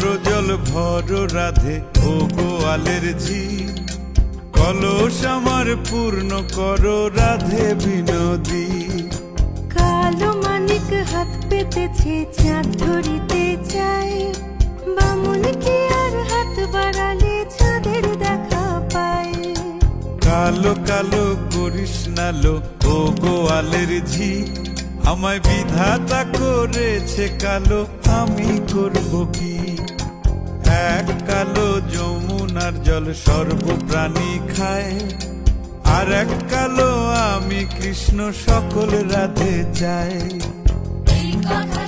জল ভর রাধে ও গোয়ালের ঝি, কলস আমার পূর্ণ করো রাধে বিনোদী। কালো মানিক হাত পেতেছে চাঁদ ধরিতে চায়, বামুন কি আর হাত বাড়ালে চাঁদের দেখা পায়। কালো কালো করিস নালো ও গোয়ালের ঝি, আমায় বিধাতা করেছে কালো, আমি করব কি? এক কালো যমুনার জল সর্বপ্রাণী খায়, আর এক কালো আমি কৃষ্ণ সকল রাধে চাই। এই কথা